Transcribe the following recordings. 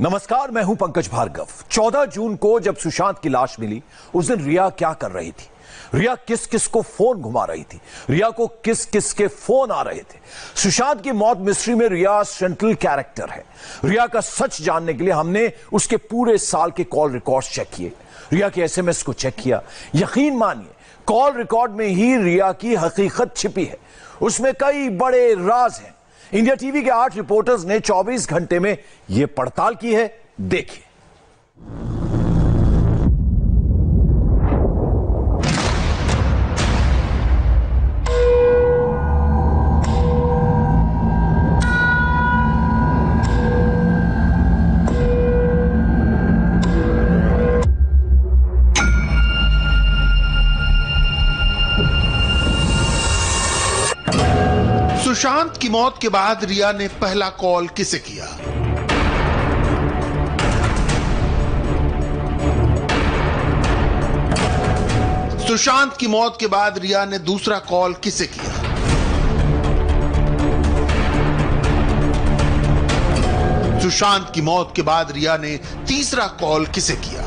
नमस्कार, मैं हूं पंकज भार्गव। 14 जून को जब सुशांत की लाश मिली, उस दिन रिया क्या कर रही थी? रिया किस किस को फोन घुमा रही थी? रिया को किस किस के फोन आ रहे थे? सुशांत की मौत मिस्ट्री में रिया सेंट्रल कैरेक्टर है। रिया का सच जानने के लिए हमने उसके पूरे साल के कॉल रिकॉर्ड्स चेक किए, रिया के एसएमएस को चेक किया। यकीन मानिए, कॉल रिकॉर्ड में ही रिया की हकीकत छिपी है। उसमें कई बड़े राज हैं। इंडिया टीवी के 8 रिपोर्टर्स ने 24 घंटे में यह पड़ताल की है। देखिए। सुशांत की मौत के बाद रिया ने पहला कॉल किसे किया? सुशांत की मौत के बाद रिया ने दूसरा कॉल किसे किया? सुशांत की मौत के बाद रिया ने तीसरा कॉल किसे किया?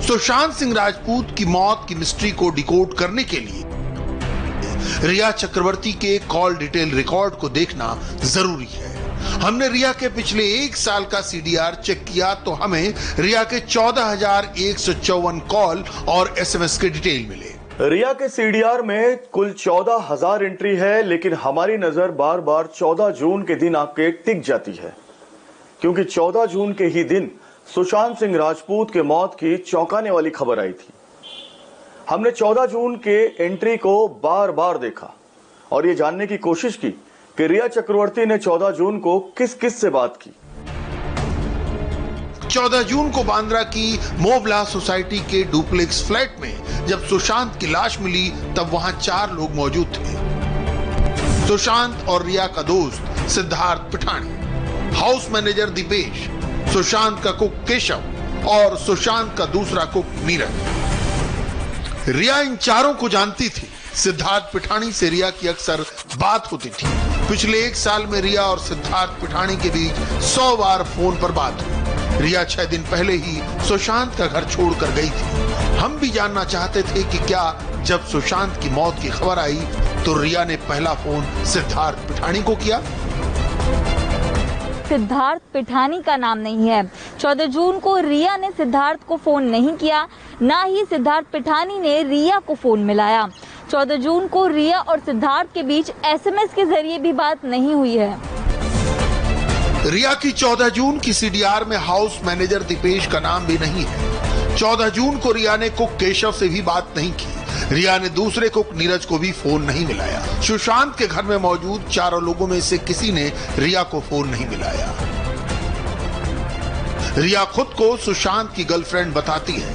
सुशांत सिंह राजपूत की मौत की मिस्ट्री को डिकोड करने के लिए रिया चक्रवर्ती के कॉल डिटेल रिकॉर्ड को देखना जरूरी है। हमने रिया के पिछले 1 साल का सीडीआर चेक किया तो हमें रिया के 14,154 कॉल और एसएमएस के डिटेल मिले। रिया के सीडीआर में कुल 14,000 एंट्री है, लेकिन हमारी नजर बार बार 14 जून के दिन आके टिक जाती है, क्योंकि 14 जून के ही दिन सुशांत सिंह राजपूत के मौत की चौंकाने वाली खबर आई थी। हमने 14 जून के एंट्री को बार बार देखा और ये जानने की कोशिश की कि रिया चक्रवर्ती ने 14 जून को किस किस से बात की। 14 जून को बांद्रा की मोबला सोसाइटी के डुप्लेक्स फ्लैट में जब सुशांत की लाश मिली, तब वहां 4 लोग मौजूद थे। सुशांत और रिया का दोस्त सिद्धार्थ पिठानी, हाउस मैनेजर दीपेश, सुशांत का कुक केशव और सुशांत का दूसरा कुक नीरज। रिया इन चारों को जानती थी। सिद्धार्थ पिठानी से रिया की अक्सर बात होती थी। पिछले 1 साल में रिया और सिद्धार्थ पिठानी के बीच 100 बार फोन पर बात हुई। रिया 6 दिन पहले ही सुशांत का घर छोड़कर गई थी। हम भी जानना चाहते थे कि क्या जब सुशांत की मौत की खबर आई तो रिया ने पहला फोन सिद्धार्थ पिठानी को किया? सिद्धार्थ पिठानी का नाम नहीं है। 14 जून को रिया ने सिद्धार्थ को फोन नहीं किया, ना ही सिद्धार्थ पिठानी ने रिया को फोन मिलाया। 14 जून को रिया और सिद्धार्थ के बीच एसएमएस के जरिए भी बात नहीं हुई है। रिया की 14 जून की सीडीआर में हाउस मैनेजर दीपेश का नाम भी नहीं है। 14 जून को रिया ने कुक केशव से भी बात नहीं की। रिया ने दूसरे कुक नीरज को भी फोन नहीं मिलाया। सुशांत के घर में मौजूद 4 लोगों में से किसी ने रिया को फोन नहीं मिलाया। रिया खुद को सुशांत की गर्लफ्रेंड बताती है।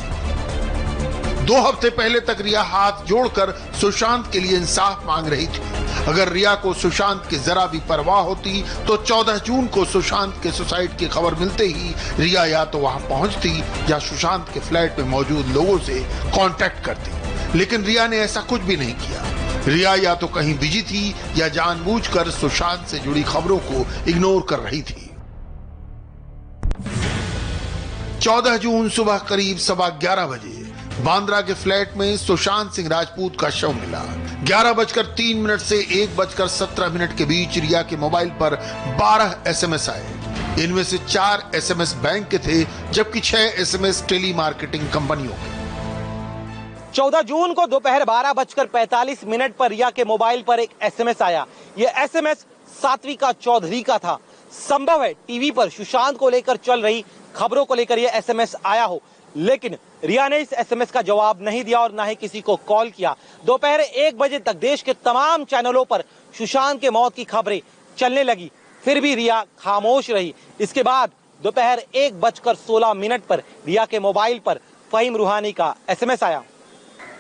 2 हफ्ते पहले तक रिया हाथ जोड़कर सुशांत के लिए इंसाफ मांग रही थी। अगर रिया को सुशांत की जरा भी परवाह होती तो 14 जून को सुशांत के सुसाइड की खबर मिलते ही रिया या तो वहां पहुंचती या सुशांत के फ्लैट में मौजूद लोगों से कांटेक्ट करती, लेकिन रिया ने ऐसा कुछ भी नहीं किया। रिया या तो कहीं बिजी थी या जानबूझकर सुशांत से जुड़ी खबरों को इग्नोर कर रही थी। 14 जून सुबह करीब 11:15 बजे बांद्रा के फ्लैट में सुशांत सिंह राजपूत का शव मिला। 11:03 से 1:17 के बीच रिया के मोबाइल पर 12 एसएमएस आए। इनमें से 4 एसएमएस बैंक के थे, जबकि 6 एसएमएस टेली मार्केटिंग कंपनियों के। 14 जून को दोपहर 12:45 पर रिया के मोबाइल पर एक एसएमएस आया। यह एसएमएस सात्विका चौधरी का था। संभव है टीवी पर सुशांत को लेकर चल रही खबरों को लेकर यह एसएमएस आया हो, लेकिन रिया ने इस एसएमएस का जवाब नहीं दिया और ना ही किसी को कॉल किया। दोपहर 1 बजे तक देश के तमाम चैनलों पर सुशांत के मौत की खबरें चलने लगी, फिर भी रिया खामोश रही। इसके बाद दोपहर 1:16 पर रिया के मोबाइल पर फहीम रूहानी का एसएमएस आया।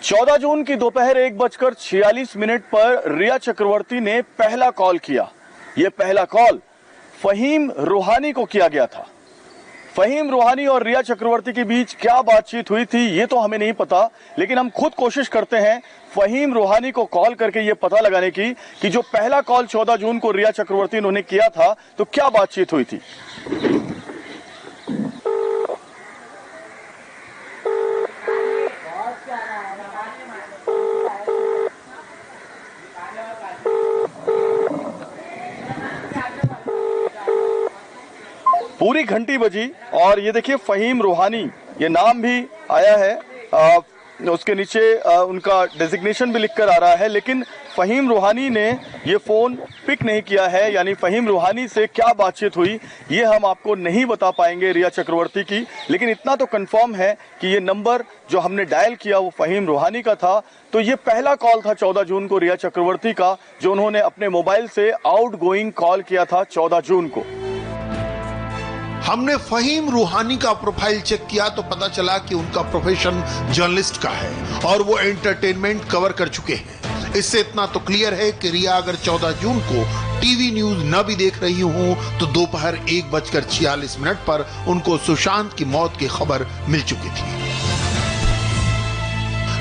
14 जून की दोपहर 1:46 पर रिया चक्रवर्ती ने पहला कॉल किया। यह पहला कॉल फहीम रूहानी को किया गया था। फहीम रूहानी और रिया चक्रवर्ती के बीच क्या बातचीत हुई थी ये तो हमें नहीं पता, लेकिन हम खुद कोशिश करते हैं फहीम रूहानी को कॉल करके ये पता लगाने की कि जो पहला कॉल 14 जून को रिया चक्रवर्ती उन्होंने किया था तो क्या बातचीत हुई थी। पूरी घंटी बजी और ये देखिए फहीम रूहानी ये नाम भी आया है, उसके नीचे उनका डेजिग्नेशन भी लिखकर आ रहा है, लेकिन फहीम रूहानी ने ये फोन पिक नहीं किया है। यानी फहीम रूहानी से क्या बातचीत हुई ये हम आपको नहीं बता पाएंगे रिया चक्रवर्ती की, लेकिन इतना तो कंफर्म है कि ये नंबर जो हमने डायल किया वो फहीम रूहानी का था। तो ये पहला कॉल था 14 जून को रिया चक्रवर्ती का जो उन्होंने अपने मोबाइल से आउटगोइंग कॉल किया था 14 जून को। हमने फहीम रूहानी का प्रोफाइल चेक किया तो पता चला कि उनका प्रोफेशन जर्नलिस्ट का है और वो एंटरटेनमेंट कवर कर चुके हैं। इससे इतना तो क्लियर है कि रिया अगर 14 जून को टीवी न्यूज न भी देख रही हूं तो दोपहर 1:46 पर उनको सुशांत की मौत की खबर मिल चुकी थी।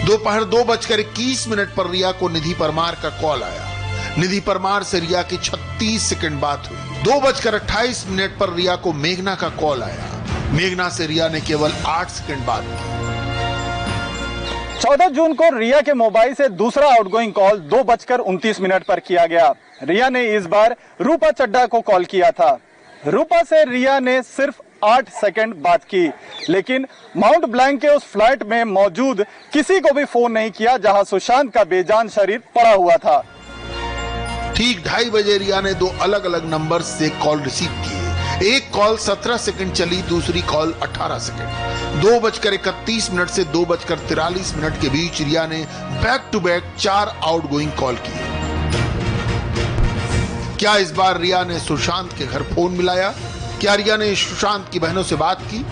दोपहर 2:21 पर रिया को निधि परमार का कॉल आया। निधि परमार से रिया की 36 सेकंड बात हुई। 2:28 पर रिया को मेघना का कॉल आया। मेघना से रिया ने केवल 8 सेकंड बात की। 14 जून को रिया के मोबाइल से दूसरा आउटगोइंग कॉल 2:29 पर किया गया। रिया ने इस बार रूपा चड्ढा को कॉल किया था। रूपा से रिया ने सिर्फ 8 सेकंड बात की, लेकिन माउंट ब्लैंक के उस फ्लाइट में मौजूद किसी को भी फोन नहीं किया जहां सुशांत का बेजान शरीर पड़ा हुआ था। ठीक 2:30 बजे रिया ने 2 अलग अलग नंबर से कॉल रिसीव किए। एक कॉल 17 सेकंड चली, दूसरी कॉल 18 सेकंड। 2:31 से 2:43 के बीच रिया ने back to back 4 outgoing call किए। क्या इस बार रिया ने सुशांत के घर फोन मिलाया? क्या रिया ने सुशांत की बहनों से बात की?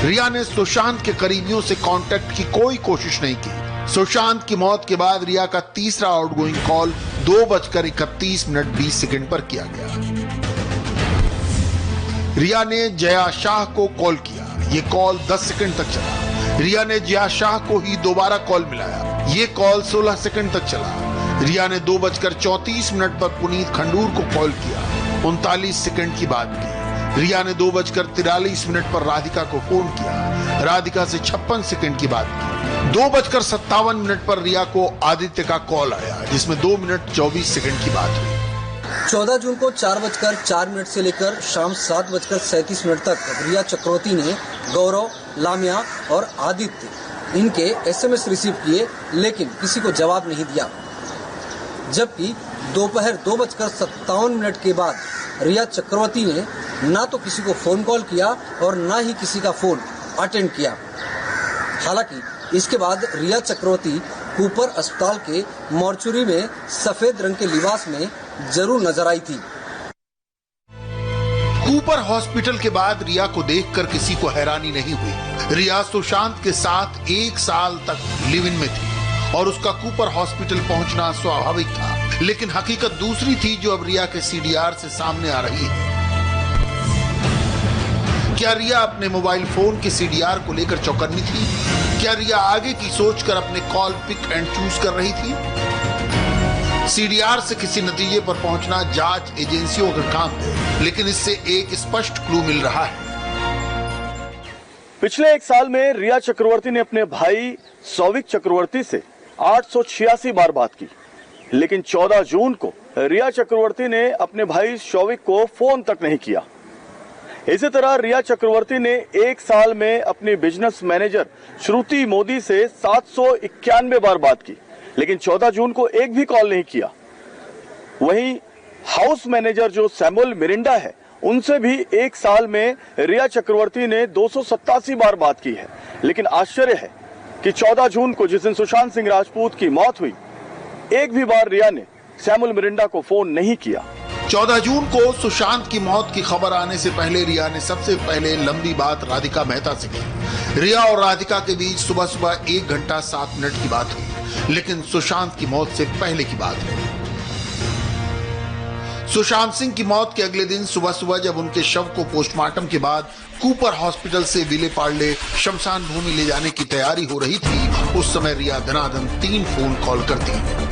रिया ने सुशांत के करीबियों से कांटेक्ट की कोई कोशिश नहीं की। सुशांत की मौत के बाद रिया का तीसरा आउटगोइंग कॉल 2:31 पर किया गया। रिया ने जया शाह को कॉल किया। ये कॉल 10 सेकंड तक चला। रिया ने जया शाह को ही दोबारा कॉल मिलाया। ये कॉल 16 सेकंड तक चला। रिया ने 2:34 पर पुनीत खंडूर को कॉल किया। 39 सेकंड की बात की। रिया ने 2:43 पर राधिका को फोन किया। राधिका से 56 सेकंड की बात की। 2:57 पर रिया को आदित्य का कॉल आया जिसमें 2 मिनट 24 सेकंड की बात हुई। 14 जून को 4:04 से लेकर शाम 7:37 तक रिया चक्रवर्ती ने गौरव, लामिया और आदित्य इनके एसएमएस रिसीव किए, लेकिन किसी को जवाब नहीं दिया। जबकि दोपहर 2:57 के बाद रिया चक्रवर्ती ने ना तो किसी को फोन कॉल किया और ना ही किसी का फोन अटेंड किया। हालांकि इसके बाद रिया चक्रवर्ती कूपर अस्पताल के मॉर्चुरी में सफेद रंग के लिबास में जरूर नजर आई थी। कूपर हॉस्पिटल के बाद रिया को देखकर किसी को हैरानी नहीं हुई। रिया सुशांत के साथ 1 साल तक लिव इन में थी और उसका कूपर हॉस्पिटल पहुंचना स्वाभाविक था, लेकिन हकीकत दूसरी थी जो अब रिया के सीडीआर से सामने आ रही है। क्या रिया अपने मोबाइल फोन के सीडीआर को लेकर चौकन्नी थी? क्या रिया आगे की सोचकर अपने कॉल पिक एंड चूज कर रही थी? सीडीआर से किसी नतीजे पर पहुंचना जांच एजेंसियों का काम है, लेकिन इससे एक स्पष्ट क्लू मिल रहा है। पिछले 1 साल में रिया चक्रवर्ती ने अपने भाई सौविक चक्रवर्ती से 886 बार बात की, लेकिन 14 जून को रिया चक्रवर्ती ने अपने भाई शौविक को फोन तक नहीं किया। इसी तरह रिया चक्रवर्ती ने 1 साल में अपनी बिजनेस मैनेजर श्रुति मोदी से 791 बार बात की, लेकिन 14 जून को एक भी कॉल नहीं किया। वहीं हाउस मैनेजर जो सैमुअल मिरिंडा है, उनसे भी 1 साल में रिया चक्रवर्ती ने 287 बार बात की है। लेकिन आश्चर्य है कि 14 जून को जिस दिन सुशांत सिंह राजपूत की मौत हुई, एक भी बार रिया ने सैमुअल मिरिंडा को फोन नहीं किया। 14 जून को सुशांत की मौत की खबर आने से पहले रिया ने सबसे पहले लंबी बात राधिका मेहता से की। रिया और राधिका के बीच सुबह सुबह 1 घंटा 7 मिनट की बात हुई, लेकिन सुशांत की मौत से पहले की बात है। सुशांत सिंह की मौत के अगले दिन सुबह सुबह जब उनके शव को पोस्टमार्टम के बाद कूपर हॉस्पिटल से विले पार्ले शमशान भूमि ले जाने की तैयारी हो रही थी, उस समय रिया धनाधन 3 फोन कॉल करती है।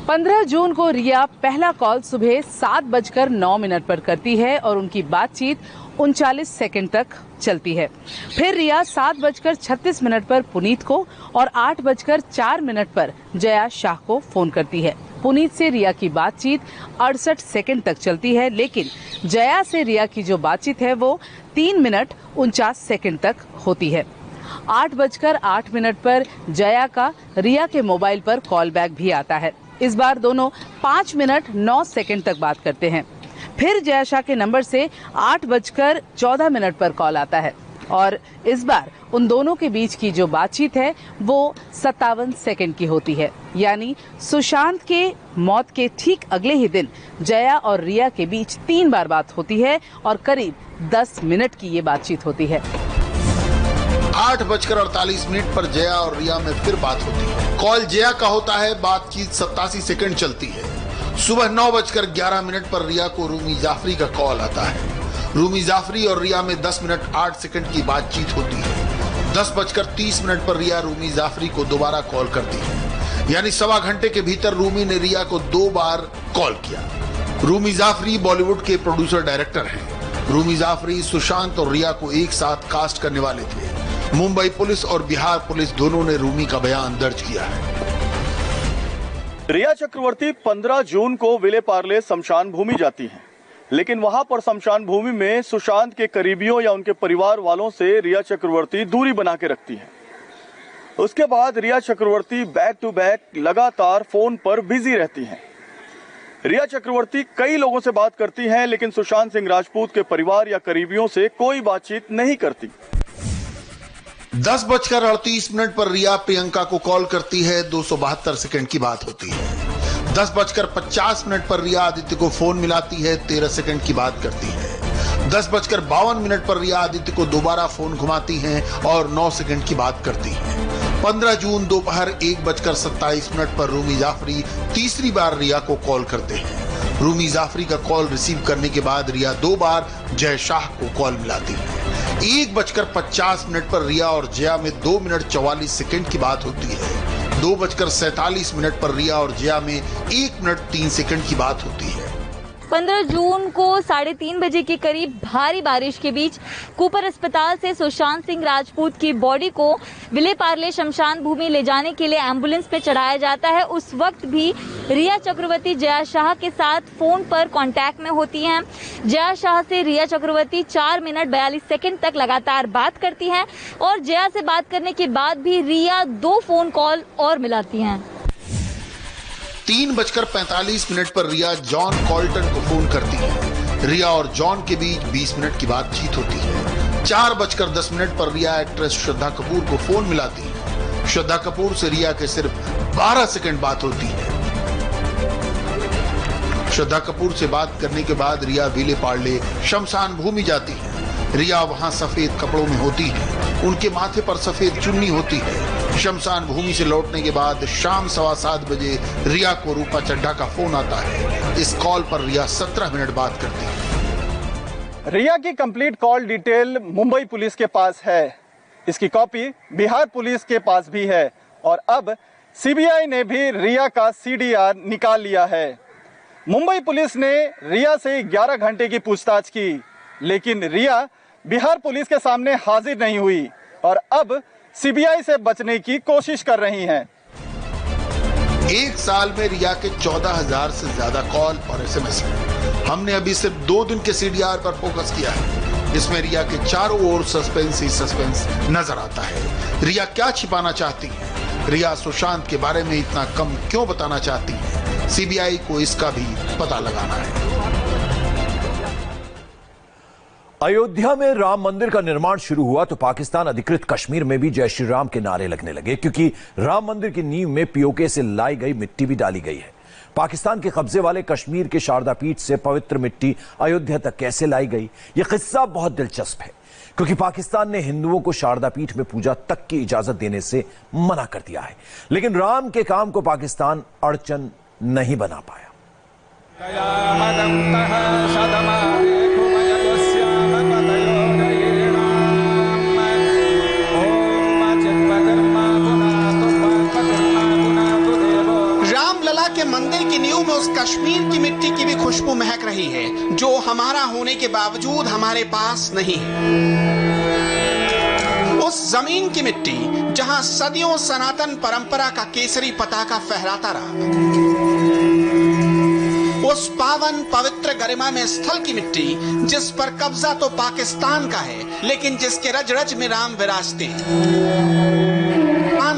15 जून को रिया पहला कॉल सुबह 7:09 पर करती है और उनकी बातचीत 39 सेकंड तक चलती है। फिर रिया 7:36 पर पुनीत को और 8:04 पर जया शाह को फोन करती है। पुनीत से रिया की बातचीत 68 सेकंड तक चलती है, लेकिन जया से रिया की जो बातचीत है वो 3 मिनट 49 सेकंड तक होती है। 8:08 पर जया का रिया के मोबाइल पर कॉल बैक भी आता है। इस बार दोनों 5 मिनट 9 सेकंड तक बात करते हैं। फिर जया शाह के नंबर से 8:14 पर कॉल आता है और इस बार उन दोनों के बीच की जो बातचीत है वो 57 सेकंड की होती है। यानी सुशांत के मौत के ठीक अगले ही दिन जया और रिया के बीच 3 बार बात होती है और करीब 10 मिनट की ये बातचीत होती है। 8:48 पर जया और रिया में फिर बात होती है। कॉल जया का होता है, बातचीत 87 सेकंड चलती है। सुबह 9:11 पर रिया को रूमी जाफरी का कॉल आता है। रूमी जाफरी और रिया में 10 मिनट 8 सेकंड की बातचीत होती है। 10:30 पर रिया रूमी जाफरी को दोबारा कॉल करती है, यानी सवा घंटे के भीतर रूमी ने रिया को 2 बार कॉल किया। रूमी जाफरी बॉलीवुड के प्रोड्यूसर डायरेक्टर हैं। रूमी जाफरी सुशांत और रिया को एक साथ कास्ट करने वाले थे। मुंबई पुलिस और बिहार पुलिस दोनों ने रूमी का बयान दर्ज किया है। रिया चक्रवर्ती 15 जून को विले पार्ले शमशान भूमि जाती हैं, लेकिन वहां पर शमशान भूमि में सुशांत के करीबियों या उनके परिवार वालों से रिया चक्रवर्ती दूरी बना के रखती हैं। उसके बाद रिया चक्रवर्ती बैक टू बैक लगातार फोन पर बिजी रहती हैं। रिया चक्रवर्ती कई लोगों से बात करती हैं, लेकिन सुशांत सिंह राजपूत के परिवार या करीबियों से कोई बातचीत नहीं करती। 10:38 पर रिया प्रियंका को कॉल करती है। 272 सेकंड की बात होती है। 10:50 पर रिया आदित्य को फोन मिलाती है। 13 सेकंड की बात करती है। 10:52 पर रिया आदित्य को दोबारा फोन घुमाती है और 9 सेकंड की बात करती है। 15 जून दोपहर 1:27 पर रूमी जाफरी तीसरी बार रिया को कॉल करते हैं। रूमी जाफरी का कॉल रिसीव करने के बाद रिया 2 बार जय शाह को कॉल मिलाती है। 1:50 पर रिया और जया में 2 मिनट 44 सेकंड की बात होती है। 2:47 पर रिया और जया में 1 मिनट 3 सेकंड की बात होती है। 15 जून को 3:30 बजे के करीब भारी बारिश के बीच कूपर अस्पताल से सुशांत सिंह राजपूत की बॉडी को विले पार्ले शमशान भूमि ले जाने के लिए एम्बुलेंस पे चढ़ाया जाता है। उस वक्त भी रिया चक्रवर्ती जया शाह के साथ फोन पर कांटेक्ट में होती हैं। जया शाह से रिया चक्रवर्ती 4 मिनट 42 सेकंड तक लगातार बात करती हैं और जया से बात करने के बाद भी रिया 2 फोन कॉल और मिलाती हैं। 3:45 पर रिया जॉन कॉल्टन को फोन करती है। रिया और जॉन के बीच 20 मिनट की बातचीत होती है। 4:10 पर रिया एक्ट्रेस श्रद्धा कपूर को फोन मिलाती है। श्रद्धा कपूर से रिया के सिर्फ 12 सेकंड बात होती है। श्रद्धा कपूर से बात करने के बाद रिया विले पार्ले शमशान भूमि जाती है। रिया वहां सफेद कपड़ों में होती है। उनके माथे पर सफेद चुन्नी होती है। शमशान भूमि से लौटने के बाद शाम 7:15 बजे रिया को रूपा चड्ढा का फोन आता है। इस कॉल पर रिया 17 मिनट बात करती है। रिया की complete call detail Mumbai police के पास है। इसकी कॉपी बिहार पुलिस के पास भी है और अब सीबीआई ने भी रिया का सीडीआर निकाल लिया है। मुंबई पुलिस ने रिया से 11 घंटे की पूछताछ की, लेकिन रिया बिहार पुलिस के सामने हाजिर नहीं हुई और अब सीबीआई से बचने की कोशिश कर रही हैं। 1 साल में रिया के 14,000 से ज्यादा कॉल और एसएमएस हैं। हमने अभी सिर्फ 2 दिन के सीडीआर पर फोकस किया है। इसमें रिया के चारों ओर सस्पेंस ही सस्पेंस नजर आता है। रिया क्या छिपाना चाहती है? रिया सुशांत के बारे में इतना कम क्यों बताना चाहती है? सीबीआई को इसका भी पता लगाना है। अयोध्या में राम मंदिर का निर्माण शुरू हुआ तो पाकिस्तान अधिकृत कश्मीर में भी जय श्री राम के नारे लगने लगे, क्योंकि राम मंदिर की नींव में पीओके से लाई गई मिट्टी भी डाली गई है। पाकिस्तान के कब्जे वाले कश्मीर के शारदा पीठ से पवित्र मिट्टी अयोध्या तक कैसे लाई गई, यह किस्सा बहुत दिलचस्प है, क्योंकि पाकिस्तान ने हिंदुओं को शारदा पीठ में पूजा तक की इजाजत देने से मना कर दिया है, लेकिन राम के काम को पाकिस्तान अड़चन नहीं बना पाया। रामलला के मंदिर की नींव में उस कश्मीर की मिट्टी की भी खुशबू महक रही है, जो हमारा होने के बावजूद हमारे पास नहीं है। उस जमीन की मिट्टी जहां सदियों सनातन परंपरा का केसरी पताका फहराता रहा, उस पावन पवित्र गरिमा में स्थल की मिट्टी जिस पर कब्जा तो पाकिस्तान का है, लेकिन जिसके रज रज में राम विराजते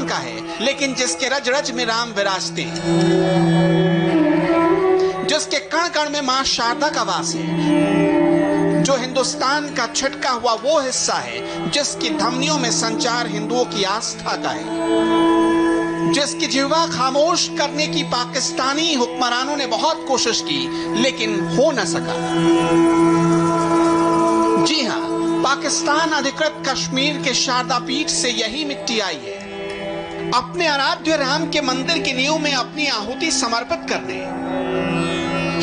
का है, लेकिन जिसके रज रज में राम विराजते, जिसके कण कण में मां शारदा का वास है, जो हिंदुस्तान का छिटका हुआ वो हिस्सा है जिसकी धमनियों में संचार हिंदुओं की आस्था का है, जिसकी जिह्वा खामोश करने की पाकिस्तानी हुक्मरानों ने बहुत कोशिश की लेकिन हो न सका। जी हां, पाकिस्तान अधिकृत कश्मीर के शारदा पीठ से यही मिट्टी आई है, अपने आराध्य राम के मंदिर की नींव में अपनी आहुति समर्पित करने।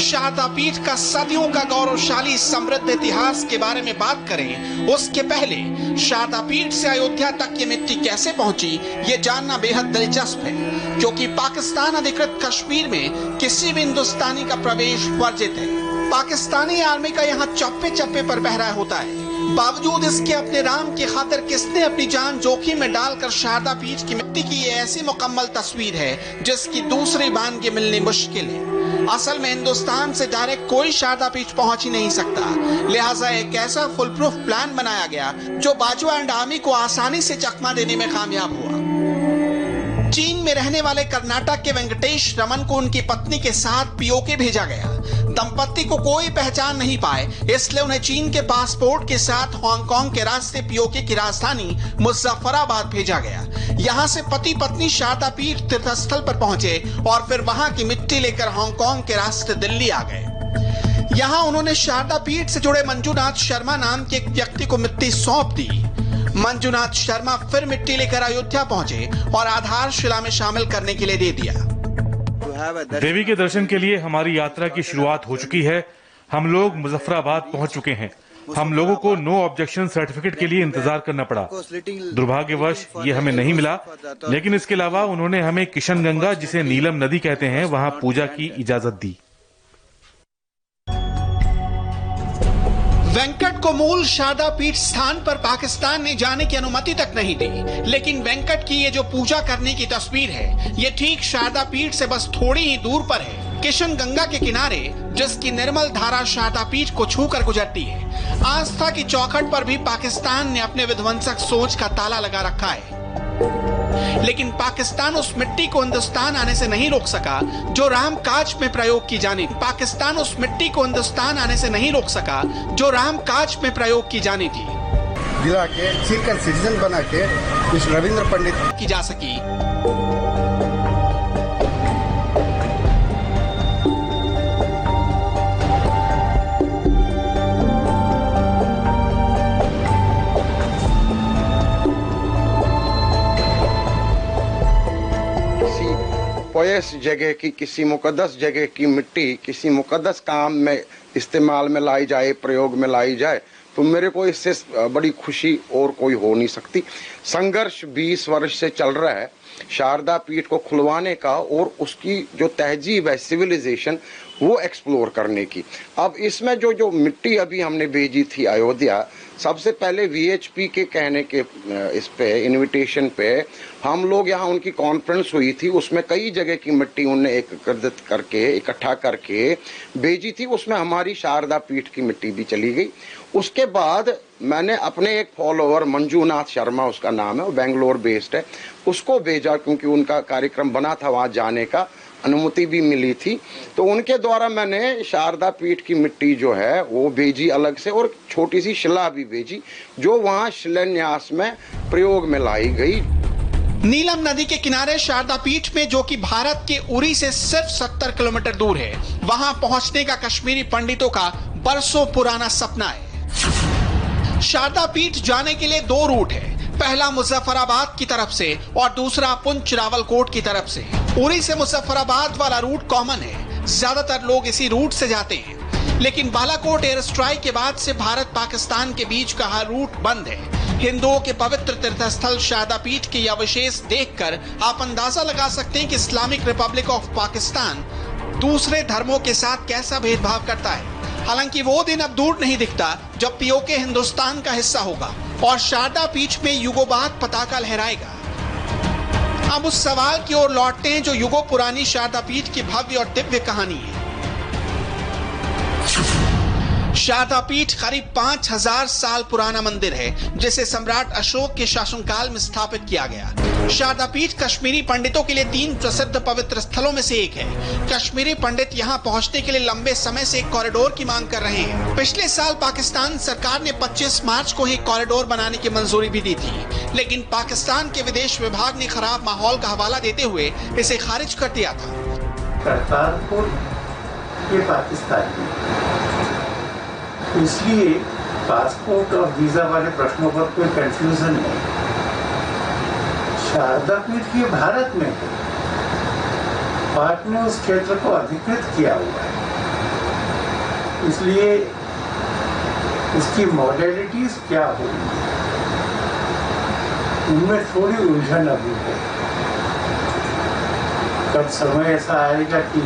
शारदा पीठ का सदियों का गौरवशाली समृद्ध इतिहास के बारे में बात करें, उसके पहले शारदा पीठ से अयोध्या तक ये मिट्टी कैसे पहुंची, ये जानना बेहद दिलचस्प है, क्योंकि पाकिस्तान अधिकृत कश्मीर में किसी भी हिंदुस्तानी का प्रवेश वर्जित है। पाकिस्तानी आर्मी का यहाँ चप्पे चप्पे पर पहरा होता है, बावजूद इसके अपने राम की खातिर किसने अपनी जान जोखिम में डालकर शारदा पीठ की मिट्टी की ये ऐसी मुकम्मल तस्वीर है जिसकी दूसरी बानगी मिलनी मुश्किल है। असल में हिंदुस्तान से डायरेक्ट कोई शारदा पीठ पहुंच ही नहीं सकता, लिहाजा एक ऐसा फुल प्रूफ प्लान बनाया गया जो बाजवा एंड आर्मी को आसानी से चकमा देने में कामयाब हुआ। चीन में रहने वाले कर्नाटक के वेंकटेश रमन को उनकी पत्नी के साथ पीओके भेजा गया। दंपत्ति को कोई पहचान नहीं पाए, इसलिए उन्हें चीन के पासपोर्ट के साथ हांगकांग के रास्ते पीओके की राजधानी मुजफ्फराबाद भेजा गया। यहाँ से पति पत्नी शारदा पीठ तीर्थस्थल पर पहुंचे और फिर वहां की मिट्टी लेकर हांगकांग के रास्ते दिल्ली आ गए। यहाँ उन्होंने शारदा पीठ से जुड़े मंजूनाथ शर्मा नाम के एक व्यक्ति को मिट्टी सौंप दी। मंजूनाथ शर्मा फिर मिट्टी लेकर अयोध्या पहुंचे और आधारशिला में शामिल करने के लिए दे दिया। देवी के दर्शन के लिए हमारी यात्रा की शुरुआत हो चुकी है। हम लोग मुजफ्फराबाद पहुंच चुके हैं। हम लोगों को नो ऑब्जेक्शन सर्टिफिकेट के लिए इंतजार करना पड़ा। दुर्भाग्यवश ये हमें नहीं मिला, लेकिन इसके अलावा उन्होंने हमें किशन गंगा, जिसे नीलम नदी कहते हैं, वहां पूजा की इजाजत दी। वेंकट को मूल शारदा पीठ स्थान पर पाकिस्तान ने जाने की अनुमति तक नहीं दी, लेकिन वेंकट की ये जो पूजा करने की तस्वीर है, ये ठीक शारदा पीठ से बस थोड़ी ही दूर पर है, किशन गंगा के किनारे, जिसकी निर्मल धारा शारदा पीठ को छूकर गुजरती है। आस्था की चौखट पर भी पाकिस्तान ने अपने विध्वंसक सोच का ताला लगा रखा है, लेकिन पाकिस्तान उस मिट्टी को हिंदुस्तान आने से नहीं रोक सका जो राम काज में प्रयोग की जानी थी। पाकिस्तान उस मिट्टी को हिंदुस्तान आने से नहीं रोक सका जो राम काज में प्रयोग की जानी थी, दिला के सीकर सिटीजन बना के इस रविंद्र पंडित की जा सकी। पॉयस जगह की, किसी मुकद्दस जगह की मिट्टी किसी मुकद्दस काम में इस्तेमाल में लाई जाए, प्रयोग में लाई जाए, तो मेरे को इससे बड़ी खुशी और कोई हो नहीं सकती। संघर्ष 20 वर्ष से चल रहा है शारदा पीठ को खुलवाने का और उसकी जो तहजीब है, सिविलाइजेशन, वो एक्सप्लोर करने की। अब इसमें जो मिट्टी अभी हमने भेजी थी अयोध्या, सबसे पहले वीएचपी के कहने के इस पे इनविटेशन पे हम लोग यहाँ उनकी कॉन्फ्रेंस हुई थी, उसमें कई जगह की मिट्टी उन्हें एकत्रित करके इकट्ठा करके भेजी थी, उसमें हमारी शारदा पीठ की मिट्टी भी चली गई। उसके बाद मैंने अपने एक फॉलोअर मंजूनाथ शर्मा उसका नाम है, वो बेंगलोर बेस्ड है, उसको भेजा क्योंकि उनका कार्यक्रम बना था, वहाँ जाने का अनुमति भी मिली थी, तो उनके द्वारा मैंने शारदा पीठ की मिट्टी जो है वो भेजी अलग से, और छोटी सी शिला भी भेजी जो वहाँ शिलान्यास में प्रयोग में लाई गई। नीलम नदी के किनारे शारदा पीठ में, जो कि भारत के उरी से सिर्फ 70 किलोमीटर दूर है, वहां पहुंचने का कश्मीरी पंडितों का बरसों पुराना सपना है। शारदा पीठ जाने के लिए 2 रूट है, पहला मुजफ्फराबाद की तरफ से और दूसरा पुंछ रावलकोट की तरफ से। उरी से मुजफ्फराबाद वाला रूट कॉमन है, ज्यादातर लोग इसी रूट से जाते हैं, लेकिन बालाकोट एयर स्ट्राइक के बाद से भारत पाकिस्तान के बीच का हर रूट बंद है। हिंदुओं के पवित्र तीर्थस्थल शारदा पीठ के ये अवशेष देखकर आप अंदाजा लगा सकते हैं कि इस्लामिक रिपब्लिक ऑफ पाकिस्तान दूसरे धर्मों के साथ कैसा भेदभाव करता है। हालांकि वो दिन अब दूर नहीं दिखता जब पीओके हिंदुस्तान का हिस्सा होगा और शारदा पीठ में युगों बाद पताका लहराएगा। अब उस सवाल की ओर लौटते हैं जो युगों पुरानी शारदा पीठ की भव्य और दिव्य कहानी है। शारदा पीठ करीब 5000 साल पुराना मंदिर है जिसे सम्राट अशोक के शासनकाल में स्थापित किया गया। शारदा पीठ कश्मीरी पंडितों के लिए 3 प्रसिद्ध पवित्र स्थलों में से एक है। कश्मीरी पंडित यहां पहुंचने के लिए लंबे समय से एक कॉरिडोर की मांग कर रहे हैं। पिछले साल पाकिस्तान सरकार ने 25 मार्च को ही कॉरिडोर बनाने की मंजूरी भी दी थी, लेकिन पाकिस्तान के विदेश विभाग ने खराब माहौल का हवाला देते हुए इसे खारिज कर दिया था। करतारपुर ये पाकिस्तान इसलिए पासपोर्ट और वीजा वाले प्रश्नों पर कोई कंफ्यूजन नहीं। शारदा पीठ ये भारत में है, पाक ने उस क्षेत्र को अधिकृत किया हुआ है, इसलिए इसकी मॉडलिटीज क्या होगी उनमें थोड़ी उलझन अभी है। कब समय ऐसा आएगा कि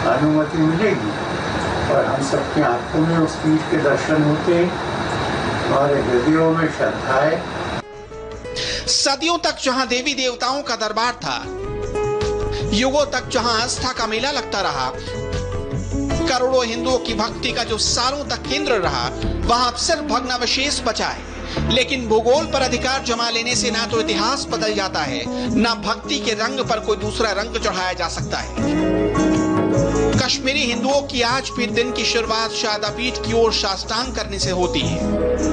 अनुमति मिलेगी और हम सबकी आंखों में उस पीठ के दर्शन होते हैं, हमारे हृदयों में श्रद्धा है। सदियों तक जहां देवी देवताओं का दरबार था, युगों तक जहां आस्था का मेला लगता रहा, करोड़ों हिंदुओं की भक्ति का जो सालों तक केंद्र रहा, वहां अब सिर्फ भग्नावशेष बचा है। लेकिन भूगोल पर अधिकार जमा लेने से ना तो इतिहास बदल जाता है, ना भक्ति के रंग पर कोई दूसरा रंग चढ़ाया जा सकता है। कश्मीरी हिंदुओं की आज भी दिन की शुरुआत शारदा पीठ की ओर साष्टांग करने से होती है।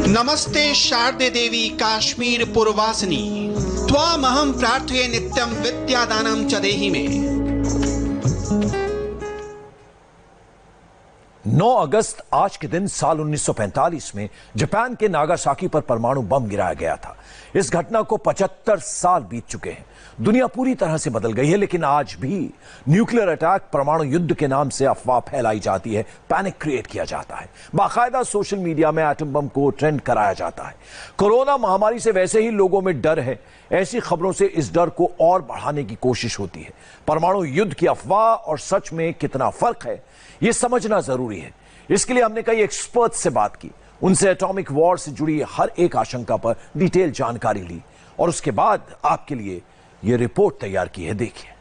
नमस्ते शारदे देवी काश्मीर पुरवासिनी, त्वामहं प्रार्थये नित्यं विद्यादानं च देहि मे। 9 अगस्त आज के दिन साल 1945 में जापान के नागासाकी पर परमाणु बम गिराया गया था। इस घटना को 75 साल बीत चुके हैं। दुनिया पूरी तरह से बदल गई है, लेकिन आज भी न्यूक्लियर अटैक, परमाणु युद्ध के नाम से अफवाह फैलाई जाती है, पैनिक क्रिएट किया जाता है। बाकायदा सोशल मीडिया में एटम बम को ट्रेंड कराया जाता है। कोरोना महामारी से वैसे ही लोगों में डर है, ऐसी खबरों से इस डर को और बढ़ाने की कोशिश होती है। परमाणु युद्ध की अफवाह और सच में कितना फर्क है, यह समझना जरूरी है। इसके लिए हमने कई एक्सपर्ट से बात की, उनसे एटॉमिक वॉर से जुड़ी हर एक आशंका पर डिटेल जानकारी ली और उसके बाद आपके लिए यह रिपोर्ट तैयार की है। देखिए।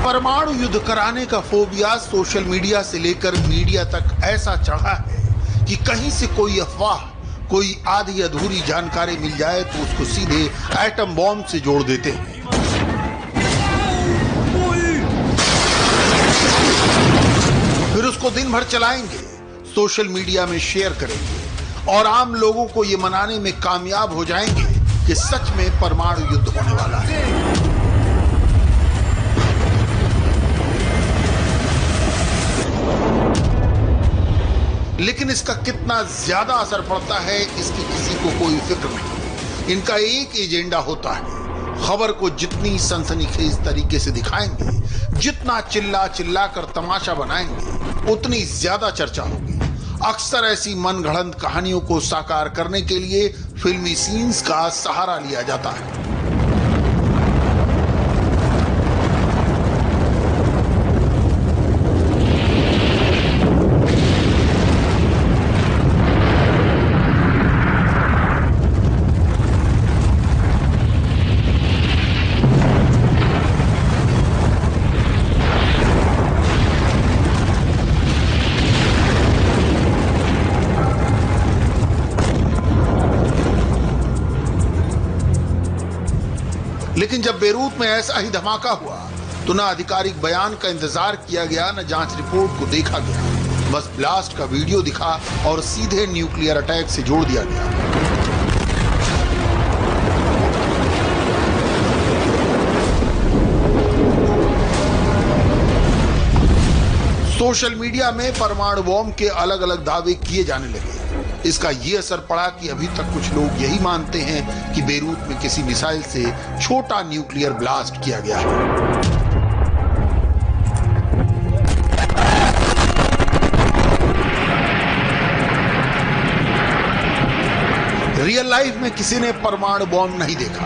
परमाणु युद्ध कराने का फोबिया सोशल मीडिया से लेकर मीडिया तक ऐसा चढ़ा है कि कहीं से कोई अफवाह, कोई आधी अधूरी जानकारी मिल जाए तो उसको सीधे एटम बॉम्ब से जोड़ देते हैं। फिर उसको दिन भर चलाएंगे, सोशल मीडिया में शेयर करेंगे और आम लोगों को ये मनाने में कामयाब हो जाएंगे कि सच में परमाणु युद्ध होने वाला है। लेकिन इसका कितना ज्यादा असर पड़ता है, इसकी किसी को कोई फिक्र नहीं। इनका एक एजेंडा होता है, खबर को जितनी सनसनीखेज तरीके से दिखाएंगे, जितना चिल्ला चिल्ला कर तमाशा बनाएंगे, उतनी ज्यादा चर्चा होगी। अक्सर ऐसी मनगढ़ंत कहानियों को साकार करने के लिए फिल्मी सीन्स का सहारा लिया जाता है। लेकिन जब बेरूत में ऐसा ही धमाका हुआ तो न आधिकारिक बयान का इंतजार किया गया, न जांच रिपोर्ट को देखा गया। बस ब्लास्ट का वीडियो दिखा और सीधे न्यूक्लियर अटैक से जोड़ दिया गया। सोशल मीडिया में परमाणु बॉम्ब के अलग अलग दावे किए जाने लगे। इसका ये असर पड़ा कि अभी तक कुछ लोग यही मानते हैं कि बेरूत में किसी मिसाइल से छोटा न्यूक्लियर ब्लास्ट किया गया है। रियल लाइफ में किसी ने परमाणु बॉम्ब नहीं देखा।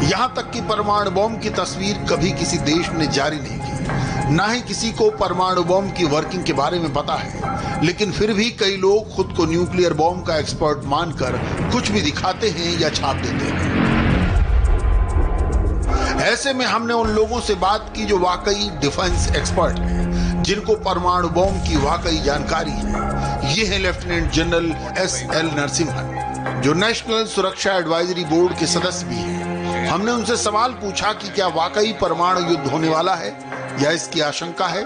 यहां तक कि परमाणु बॉम्ब की तस्वीर कभी किसी देश ने जारी नहीं की। ना ही किसी को परमाणु बॉम्ब की वर्किंग के बारे में पता है, लेकिन फिर भी कई लोग खुद को न्यूक्लियर बॉम्ब का एक्सपर्ट मानकर कुछ भी दिखाते हैं या छाप देते हैं। ऐसे में हमने उन लोगों से बात की जो वाकई डिफेंस एक्सपर्ट हैं, जिनको परमाणु बॉम्ब की वाकई जानकारी है। ये है लेफ्टिनेंट जनरल SL नरसिम्हन, जो नेशनल सुरक्षा एडवाइजरी बोर्ड के सदस्य भी हैं। हमने उनसे सवाल पूछा कि क्या वाकई परमाणु युद्ध होने वाला है या इसकी आशंका है।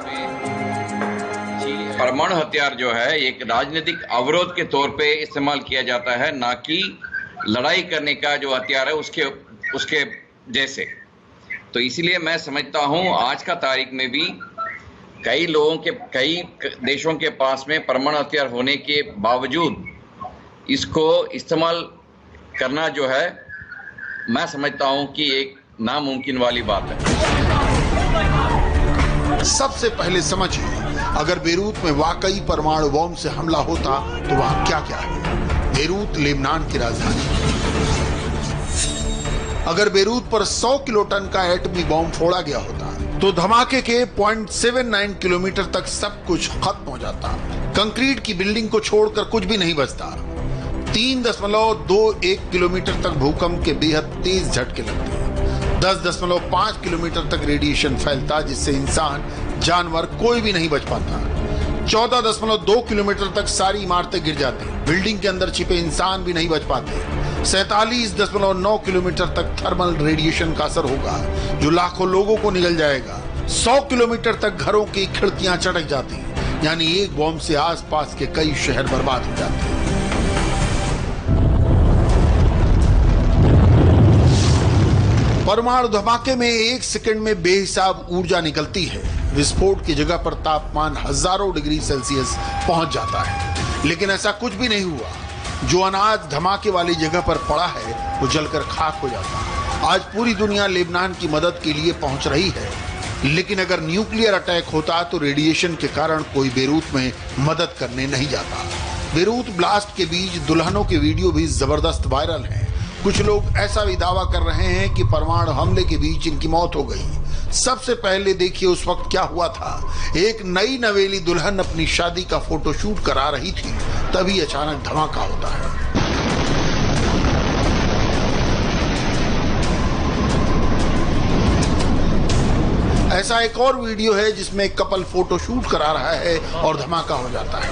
परमाणु हथियार जो है एक राजनीतिक अवरोध के तौर पे इस्तेमाल किया जाता है, ना कि लड़ाई करने का जो हथियार है उसके जैसे। तो इसलिए मैं समझता हूं आज का तारीख में भी कई देशों के पास में परमाणु हथियार होने के बावजूद इसको इस्तेमाल करना जो है, मैं समझता हूं कि एक नामुमकिन वाली बात है। सबसे पहले समझिए, अगर बेरूत में वाकई परमाणु बॉम्ब से हमला होता तो वहां क्या क्या है। बेरूत लेबनान की राजधानी। अगर बेरूत पर 100 किलोटन का एटमी बॉम्ब फोड़ा गया होता तो धमाके के 0.79 किलोमीटर तक सब कुछ खत्म हो जाता। कंक्रीट की बिल्डिंग को छोड़कर कुछ भी नहीं बचता। 3.21 किलोमीटर तक भूकंप के बेहद तेज झटके लगते। 10.5 किलोमीटर तक रेडिएशन फैलता, जिससे इंसान जानवर कोई भी नहीं बच पाता। 14.2 किलोमीटर तक सारी इमारतें गिर जाती, बिल्डिंग के अंदर छिपे इंसान भी नहीं बच पाते। 47.9 किलोमीटर तक थर्मल रेडिएशन का असर होगा, जो लाखों लोगों को निगल जाएगा। 100 किलोमीटर तक घरों की खिड़कियां चटक जाती, यानी एक बॉम्ब से आसपास के कई शहर बर्बाद हो जाते हैं। परमाणु धमाके में 1 सेकंड में बेहिसाब ऊर्जा निकलती है। विस्फोट की जगह पर तापमान हजारों डिग्री सेल्सियस पहुंच जाता है, लेकिन ऐसा कुछ भी नहीं हुआ। जो अनाज धमाके वाली जगह पर पड़ा है वो जलकर खाक हो जाता है। आज पूरी दुनिया लेबनान की मदद के लिए पहुंच रही है, लेकिन अगर न्यूक्लियर अटैक होता तो रेडिएशन के कारण कोई बेरूत में मदद करने नहीं जाता। बेरूत ब्लास्ट के बीच दुल्हनों के वीडियो भी जबरदस्त वायरल हैं। कुछ लोग ऐसा भी दावा कर रहे हैं कि परमाणु हमले के बीच इनकी मौत हो गई। सबसे पहले देखिए उस वक्त क्या हुआ था। एक नई नवेली दुल्हन अपनी शादी का फोटोशूट करा रही थी, तभी अचानक धमाका होता है। ऐसा एक और वीडियो है जिसमें एक कपल फोटोशूट करा रहा है और धमाका हो जाता है।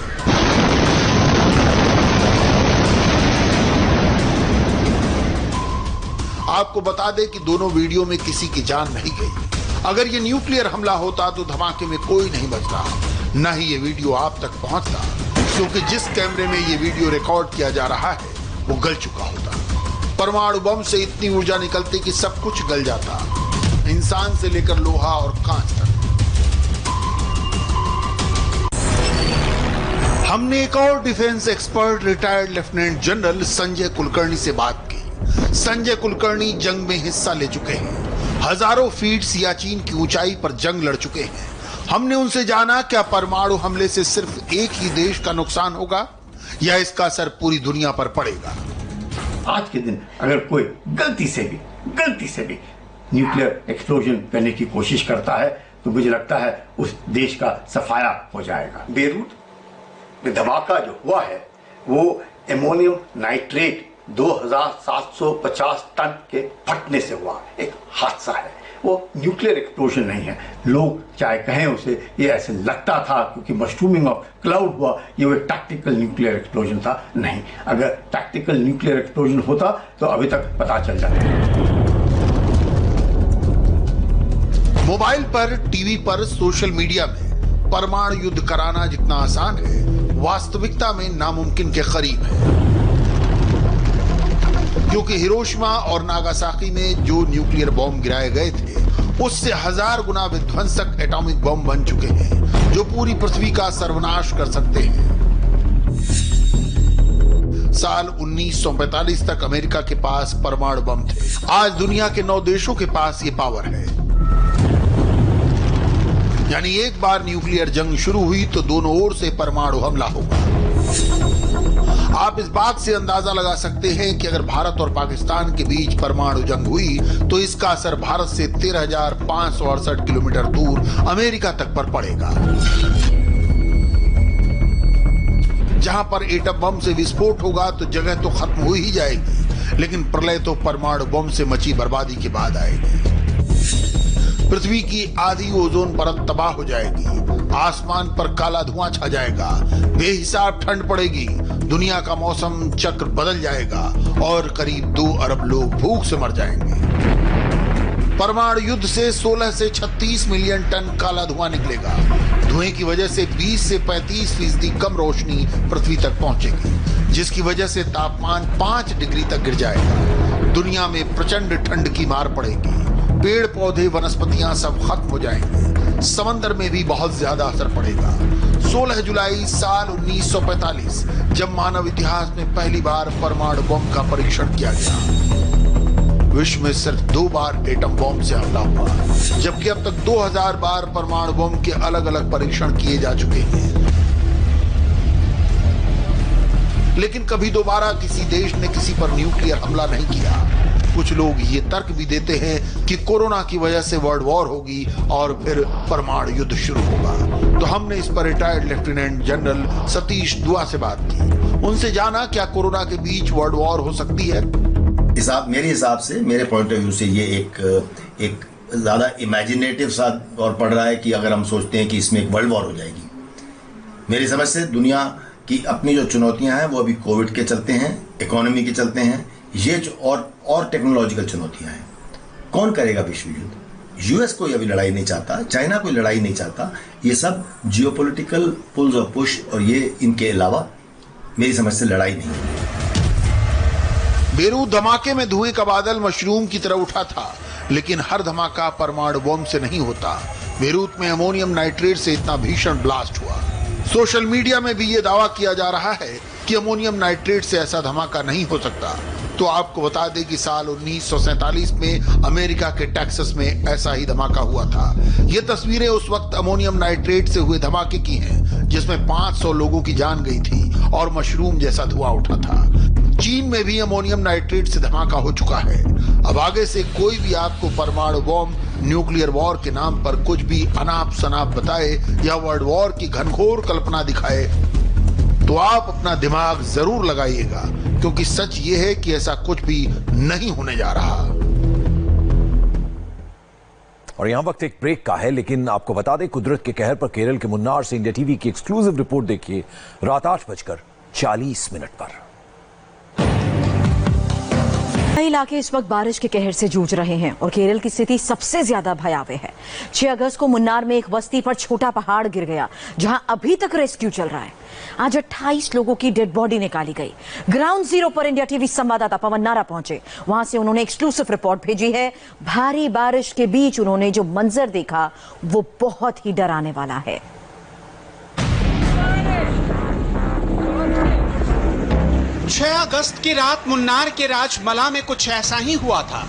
आपको बता दें कि दोनों वीडियो में किसी की जान नहीं गई। अगर ये न्यूक्लियर हमला होता तो धमाके में कोई नहीं बचता, न ही ये वीडियो आप तक पहुंचता, क्योंकि जिस कैमरे में ये वीडियो रिकॉर्ड किया जा रहा है वो गल चुका होता। परमाणु बम से इतनी ऊर्जा निकलती कि सब कुछ गल जाता, इंसान से लेकर लोहा और कांच तक। हमने एक और defence expert retired lieutenant general Sanjay Kulkarni से बात की। संजय कुलकर्णी जंग में हिस्सा ले चुके हैं, हजारों फीट सियाचिन की ऊंचाई पर जंग लड़ चुके हैं। हमने उनसे जाना क्या परमाणु हमले से सिर्फ एक ही देश का नुकसान होगा या इसका असर पूरी दुनिया पर पड़ेगा। आज के दिन अगर कोई गलती से भी न्यूक्लियर एक्सप्लोजन करने की कोशिश करता है तो मुझे लगता है उस देश का सफाया हो जाएगा। बेरूत में धमाका जो हुआ है वो एमोनियम नाइट्रेट 2750 टन के फटने से हुआ एक हादसा है। वो न्यूक्लियर एक्सप्लोजन नहीं है। लोग चाहे कहें उसे, ये ऐसे लगता था क्योंकि मशरूमिंग ऑफ क्लाउड हुआ, ये वो एक टैक्टिकल न्यूक्लियर एक्सप्लोजन था। नहीं, अगर टैक्टिकल न्यूक्लियर एक्सप्लोजन होता तो अभी तक पता चल जाता। मोबाइल पर, टीवी पर, सोशल मीडिया में परमाणु युद्ध कराना जितना आसान है, वास्तविकता में नामुमकिन के करीब है। क्योंकि हिरोशिमा और नागासाकी में जो न्यूक्लियर बॉम्ब गिराए गए थे, उससे 1000 गुना विध्वंसक एटॉमिक बम बन चुके हैं, जो पूरी पृथ्वी का सर्वनाश कर सकते हैं। साल 1945 तक अमेरिका के पास परमाणु बम थे। आज दुनिया के 9 देशों के पास ये पावर है। यानी एक बार न्यूक्लियर जंग शुरू हुई तो दोनों ओर से परमाणु हमला होगा। आप इस बात से अंदाजा लगा सकते हैं कि अगर भारत और पाकिस्तान के बीच परमाणु जंग हुई तो इसका असर भारत से 13,568 किलोमीटर दूर अमेरिका तक पर पड़ेगा। जहां पर एटम बम से विस्फोट होगा तो जगह तो खत्म हो ही जाएगी, लेकिन प्रलय तो परमाणु बम से मची बर्बादी के बाद आएगी। पृथ्वी की आधी ओजोन परत तबाह हो जाएगी, आसमान पर काला धुआं छा जाएगा, बेहिसाब ठंड पड़ेगी, दुनिया का मौसम चक्र बदल जाएगा और करीब 2 अरब लोग भूख से मर जाएंगे। परमाणु युद्ध से 16 से 36 मिलियन टन काला धुआं निकलेगा। धुएं की वजह से 20 से 35% कम रोशनी पृथ्वी तक पहुंचेगी, जिसकी वजह से तापमान 5 डिग्री तक गिर जाएगा। दुनिया में प्रचंड ठंड की मार पड़ेगी, पेड़ पौधे वनस्पतियां सब खत्म हो जाएंगे, समंदर में भी बहुत ज्यादा असर पड़ेगा। 16 जुलाई साल 1945 जब मानव इतिहास में पहली बार परमाणु बम का परीक्षण किया गया। विश्व में सिर्फ 2 बार एटम बम से हमला हुआ, जबकि अब तक 2000 बार परमाणु बम के अलग अलग परीक्षण किए जा चुके हैं। लेकिन कभी दोबारा किसी देश ने किसी पर न्यूक्लियर हमला नहीं किया। कुछ लोग ये तर्क भी देते हैं कि कोरोना की वजह से वर्ल्ड वॉर होगी और फिर परमाणु युद्ध शुरू होगा। तो हमने इस पर रिटायर्ड लेफ्टिनेंट जनरल सतीश दुआ से बात की। उनसे जाना क्या कोरोना के बीच वर्ल्ड वॉर हो सकती है। मेरे हिसाब से, मेरे पॉइंट ऑफ व्यू से ये एक ज्यादा इमेजिनेटिव सा और पड़ रहा है कि अगर हम सोचते हैं कि इसमें एक वर्ल्ड वॉर हो जाएगी। मेरी समझ से दुनिया की अपनी जो चुनौतियां हैं वो अभी कोविड के चलते हैं, इकोनॉमी के चलते हैं, ये जो और टेक्नोलॉजिकल चुनौतियां हैं। कौन करेगा विश्व युद्ध? यूएस कोई अभी लड़ाई नहीं चाहता, चाइना कोई लड़ाई नहीं चाहता। ये सब जियोपॉलिटिकल पुल्स और पुश, और ये इनके अलावा मेरी समझ से लड़ाई नहीं है। बेरूत धमाके में धुएं का बादल मशरूम की तरह उठा था, लेकिन हर धमाका परमाणु बम से नहीं होता। बेरूत में अमोनियम नाइट्रेट से इतना भीषण ब्लास्ट हुआ। सोशल मीडिया में भी ये दावा किया जा रहा है कि अमोनियम नाइट्रेट से ऐसा धमाका नहीं हो सकता। तो आपको बता दें कि साल 1947 में अमेरिका के टेक्सास में ऐसा ही धमाका हुआ था। ये तस्वीरें उस वक्त अमोनियम नाइट्रेट से हुए धमाके की हैं, जिसमें 500 लोगों की जान गई थी और मशरूम जैसा धुआं उठा था। चीन में भी अमोनियम नाइट्रेट से धमाका हो चुका है। अब आगे से कोई भी आपको परमाणु बम, न्यूक्लियर वॉर के नाम पर कुछ भी अनाप शनाप बताए या वर्ल्ड वॉर की घनघोर कल्पना दिखाए, तो आप अपना दिमाग जरूर लगाइएगा, क्योंकि सच ये है कि ऐसा कुछ भी नहीं होने जा रहा। और यहां वक्त एक ब्रेक का है, लेकिन आपको बता दें कुदरत के कहर पर केरल के मुन्नार से इंडिया टीवी की एक्सक्लूसिव रिपोर्ट देखिए रात 8:40 पर। कई इलाके इस वक्त बारिश के कहर से जूझ रहे हैं और केरल की स्थिति सबसे ज्यादा भयावह है। 6 अगस्त को मुन्नार में एक बस्ती पर छोटा पहाड़ गिर गया, जहां अभी तक रेस्क्यू चल रहा है। आज 28 लोगों की डेड बॉडी निकाली गई। ग्राउंड जीरो पर इंडिया टीवी संवाददाता पवन नारा पहुंचे। वहां से उन्होंने एक्सक्लूसिव रिपोर्ट भेजी है। भारी बारिश के बीच उन्होंने जो मंजर देखा वो बहुत ही डराने वाला है। 6 अगस्त की रात मुन्नार के राजमला में कुछ ऐसा ही हुआ था।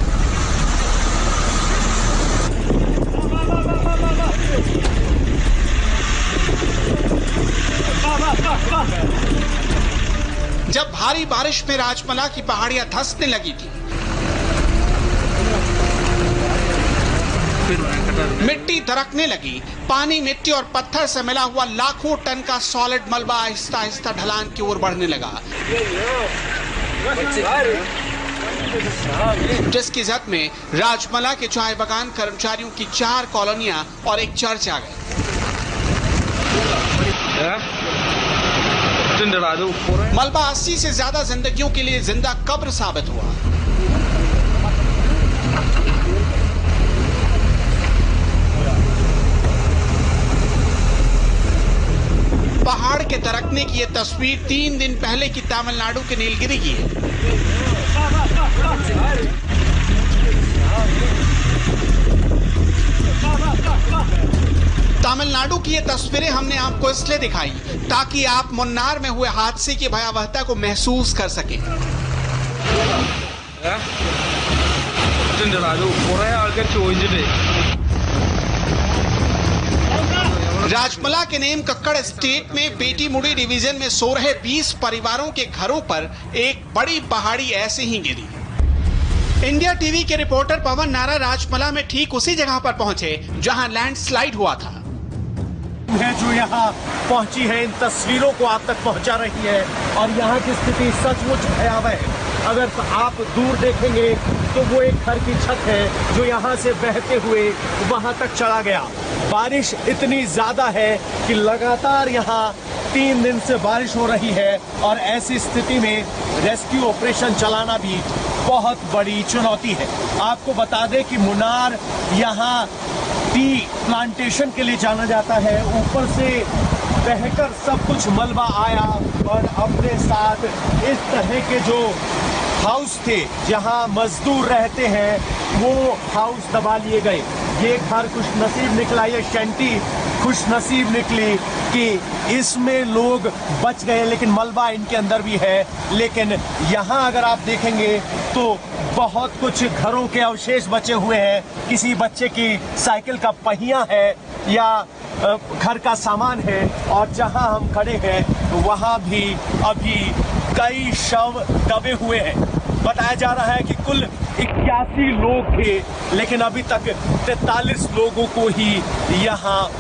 जब भारी बारिश में राजमला की पहाड़ियां धंसने लगी थी, मिट्टी दरकने लगी, पानी, मिट्टी और पत्थर से मिला हुआ लाखों टन का सॉलिड मलबा आहिस्ता आहिस्ता ढलान की ओर बढ़ने लगा, जिसकी जद में राजमला के चाय बागान कर्मचारियों की 4 कॉलोनियां और एक चर्च आ गए। मलबा 80 से ज्यादा जिंदगियों के लिए जिंदा कब्र साबित हुआ। सरकने की ये तस्वीर 3 दिन पहले की तमिलनाडु के नीलगिरी की है। तमिलनाडु की ये तस्वीरें हमने आपको इसलिए दिखाई ताकि आप मुन्नार में हुए हादसे की भयावहता को महसूस कर सकें। राजमला के नेम कक्कड़ स्टेट में पेटीमुड़ी डिवीजन में सो रहे 20 परिवारों के घरों पर एक बड़ी पहाड़ी ऐसे ही गिरी। इंडिया टीवी के रिपोर्टर पवन नारा राजमला में ठीक उसी जगह पर पहुंचे जहां लैंडस्लाइड हुआ था। है जो यहाँ पहुंची है, इन तस्वीरों को आप तक पहुंचा रही है और यहाँ की स्थिति सचमुच भयावह है। अगर आप दूर देखेंगे तो वो एक घर की छत है जो यहाँ से बहते हुए वहाँ तक चला गया। बारिश इतनी ज्यादा है कि लगातार यहाँ 3 दिन से बारिश हो रही है और ऐसी स्थिति में रेस्क्यू ऑपरेशन चलाना भी बहुत बड़ी चुनौती है। आपको बता दें कि मुन्नार यहाँ टी प्लांटेशन के लिए जाना जाता है। ऊपर से बहकर सब कुछ मलबा आया और अपने साथ इस तरह के जो हाउस थे जहां मजदूर रहते हैं वो हाउस दबा लिए गए। ये घर खुशनसीब निकला, ये शैंटी खुशनसीब निकली कि इसमें लोग बच गए, लेकिन मलबा इनके अंदर भी है। लेकिन यहाँ अगर आप देखेंगे तो बहुत कुछ घरों के अवशेष बचे हुए हैं। किसी बच्चे की साइकिल का पहिया है या घर का सामान है और जहां हम खड़े हैं वहां भी अभी कई शव दबे हुए हैं। बताया जा रहा है कि कुल 81 लोग थे, लेकिन अभी तक 43 लोगों को ही यहाँ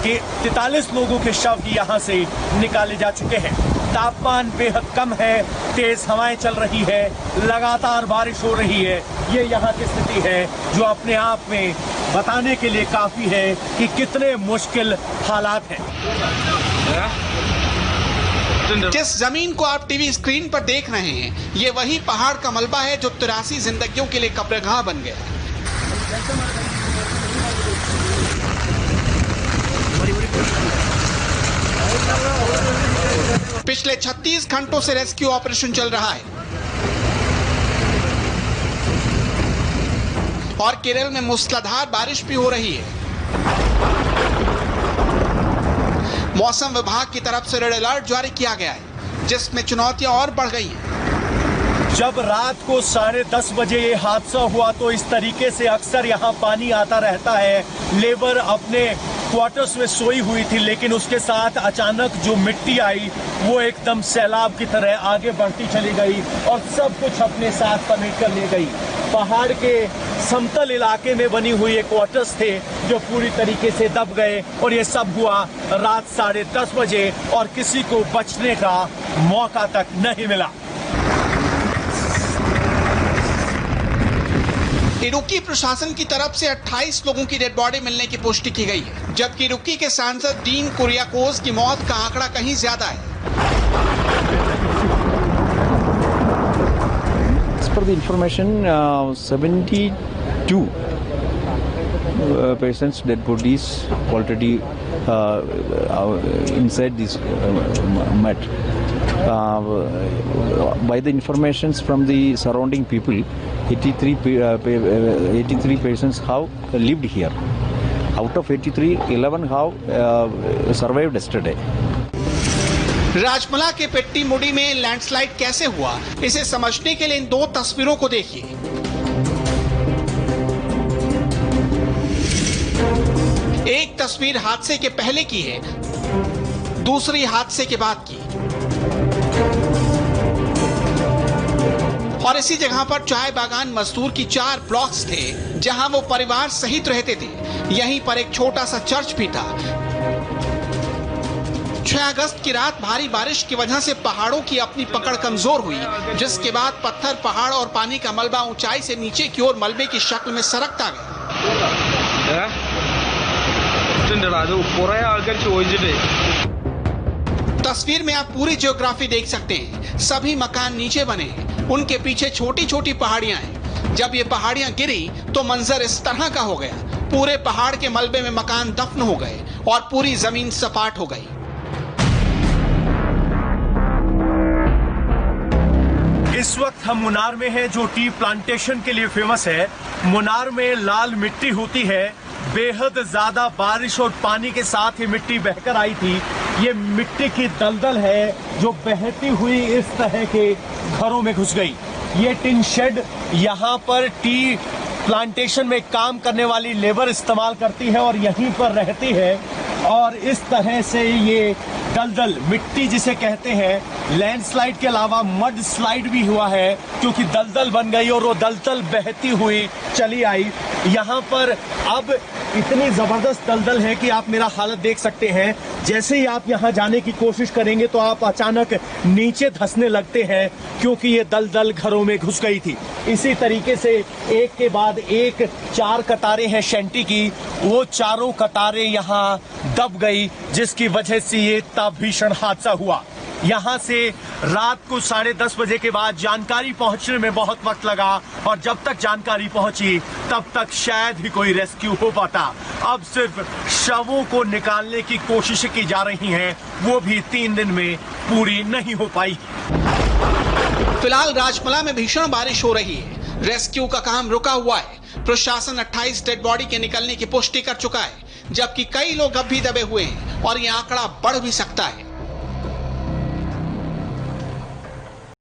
के 43 लोगों के शव ही यहाँ से निकाले जा चुके हैं। तापमान बेहद कम है, तेज हवाएं चल रही है, लगातार बारिश हो रही है। ये यहाँ की स्थिति है जो अपने आप में बताने के लिए काफी है कि कितने मुश्किल हालात हैं। जिस जमीन को आप टीवी स्क्रीन पर देख रहे हैं ये वही पहाड़ का मलबा है जो 83 जिंदगियों के लिए कब्रगाह बन गया। पिछले 36 घंटों से रेस्क्यू ऑपरेशन चल रहा है और केरल में मूसलाधार बारिश भी हो रही है। मौसम विभाग की तरफ से रेड अलर्ट जारी किया गया है जिसमें चुनौतियां और बढ़ गई हैं। जब रात को 10:30 बजे ये हादसा हुआ तो इस तरीके से अक्सर यहाँ पानी आता रहता है। लेबर अपने क्वार्टर्स में सोई हुई थी, लेकिन उसके साथ अचानक जो मिट्टी आई वो एकदम सैलाब की तरह आगे बढ़ती चली गई और सब कुछ अपने साथ समेट कर ले गई। पहाड़ के समतल इलाके में बनी हुई ये क्वार्टर्स थे जो पूरी तरीके से दब गए और ये सब हुआ रात 10:30 बजे और किसी को बचने का मौका तक नहीं मिला। इडुक्की प्रशासन की तरफ से 28 लोगों की डेड बॉडी मिलने की पुष्टि की गई है, जबकि इडुक्की के सांसद डीन कुरियाकोस की मौत का आंकड़ा कहीं ज्यादा है। As per the information, 72 persons' dead bodies already inside this mud. By the informations from the surrounding people, 83 persons have lived here. Out of 83, 11 have survived yesterday. राजमला के पेट्टीमुड़ी में लैंडस्लाइड कैसे हुआ, इसे समझने के लिए इन 2 तस्वीरों को देखिए। एक तस्वीर हादसे के पहले की है, दूसरी हादसे के बाद की। और इसी जगह पर चाय बागान मजदूर की 4 ब्लॉक्स थे जहां वो परिवार सहित रहते थे। यहीं पर एक छोटा सा चर्च भी था। 6 अगस्त की रात भारी बारिश की वजह से पहाड़ों की अपनी पकड़ कमजोर हुई, जिसके बाद पत्थर, पहाड़ और पानी का मलबा ऊंचाई से नीचे की ओर मलबे की शक्ल में सरकता गया। तस्वीर में आप पूरी ज्योग्राफी देख सकते हैं। सभी मकान नीचे बने हैं, उनके पीछे छोटी छोटी पहाड़ियां हैं। जब ये पहाड़ियां गिरी तो मंजर इस तरह का हो गया। पूरे पहाड़ के मलबे में मकान दफन हो गए और पूरी जमीन सपाट हो गई। इस वक्त हम मुनार में हैं, जो टी प्लांटेशन के लिए फेमस है। मुनार में लाल मिट्टी होती है। बेहद ज्यादा बारिश और पानी के साथ ये मिट्टी बहकर आई थी। ये मिट्टी की दलदल है जो बहती हुई इस तरह के घरों में घुस गई। ये टिन शेड यहाँ पर टी प्लांटेशन में काम करने वाली लेबर इस्तेमाल करती है और यहीं पर रहती है। और इस तरह से ये दलदल मिट्टी जिसे कहते हैं, लैंडस्लाइड के अलावा मड स्लाइड भी हुआ है, क्योंकि दलदल बन गई और वो दलदल बहती हुई चली आई। यहाँ पर अब इतनी जबरदस्त दलदल है कि आप मेरा हालत देख सकते हैं। जैसे ही आप यहाँ जाने की कोशिश करेंगे तो आप अचानक नीचे धंसने लगते हैं, क्योंकि ये दलदल घरों में घुस गई थी। इसी तरीके से एक के बाद एक 4 कतारें हैं शैंटी की, वो चारों कतारें यहाँ दब गई, जिसकी वजह से ये इतना भीषण हादसा हुआ। यहाँ से रात को 10:30 बजे के बाद जानकारी पहुंचने में बहुत वक्त लगा, और जब तक जानकारी पहुंची तब तक शायद ही कोई रेस्क्यू हो पाता। अब सिर्फ शवों को निकालने की कोशिश की जा रही हैं, वो भी 3 दिन में पूरी नहीं हो पाई। फिलहाल राजमला में भीषण बारिश हो रही है। रेस्क्यू का काम रुका हुआ है। प्रशासन 28 डेड बॉडी के निकलने की पुष्टि कर चुका है, जबकि कई लोग अब भी दबे हुए हैं और ये आंकड़ा बढ़ भी सकता है।